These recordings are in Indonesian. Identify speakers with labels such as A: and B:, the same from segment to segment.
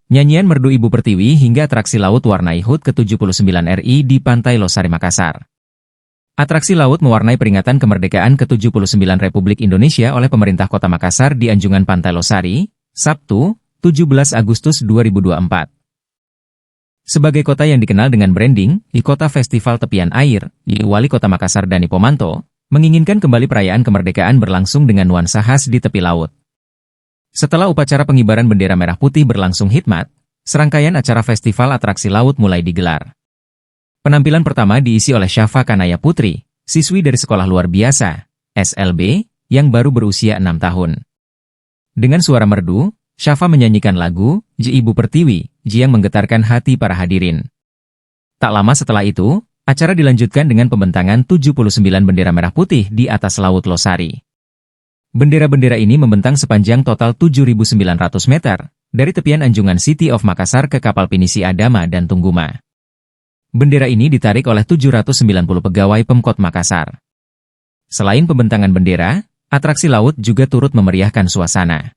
A: Nyanyian Merdu Ibu Pertiwi hingga atraksi laut warnai HUT ke-79 RI di Pantai Losari Makassar. Atraksi laut mewarnai peringatan kemerdekaan ke-79 Republik Indonesia oleh pemerintah Kota Makassar di Anjungan Pantai Losari, Sabtu, 17 Agustus 2024. Sebagai kota yang dikenal dengan branding, di Kota Festival Tepian Air, Wali Kota Makassar Dani Pomanto, menginginkan kembali perayaan kemerdekaan berlangsung dengan nuansa khas di tepi laut. Setelah upacara pengibaran bendera merah putih berlangsung hikmat, serangkaian acara festival atraksi laut mulai digelar. Penampilan pertama diisi oleh Syafa Kanaya Putri, siswi dari Sekolah Luar Biasa, SLB, yang baru berusia 6 tahun. Dengan suara merdu, Syafa menyanyikan lagu, Ji Ibu Pertiwi, Ji yang menggetarkan hati para hadirin. Tak lama setelah itu, acara dilanjutkan dengan pembentangan 79 bendera merah putih di atas Laut Losari. Bendera-bendera ini membentang sepanjang total 7.900 meter, dari tepian Anjungan City of Makassar ke kapal pinisi Adama dan Tungguma. Bendera ini ditarik oleh 790 pegawai Pemkot Makassar. Selain pembentangan bendera, atraksi laut juga turut memeriahkan suasana.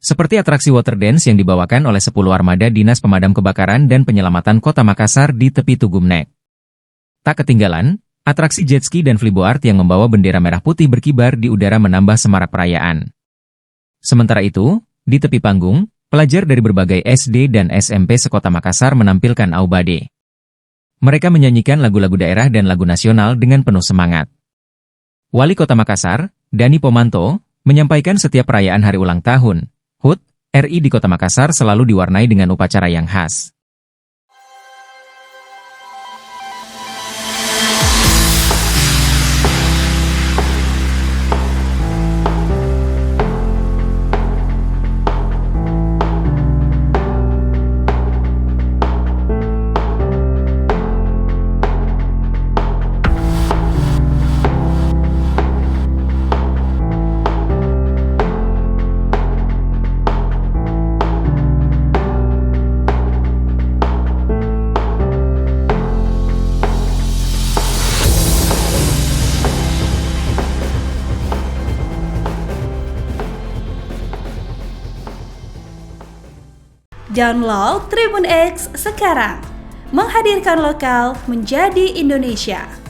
A: Seperti atraksi water dance yang dibawakan oleh 10 armada Dinas Pemadam Kebakaran dan Penyelamatan Kota Makassar di tepi Tugumnek. Tak ketinggalan, atraksi jet ski dan flyboard yang membawa bendera merah putih berkibar di udara menambah semarak perayaan. Sementara itu, di tepi panggung, pelajar dari berbagai SD dan SMP sekota Makassar menampilkan aubade. Mereka menyanyikan lagu-lagu daerah dan lagu nasional dengan penuh semangat. Wali Kota Makassar, Dani Pomanto, menyampaikan setiap perayaan hari ulang tahun HUT RI di Kota Makassar selalu diwarnai dengan upacara yang khas.
B: Download Tribun X sekarang, menghadirkan lokal menjadi Indonesia.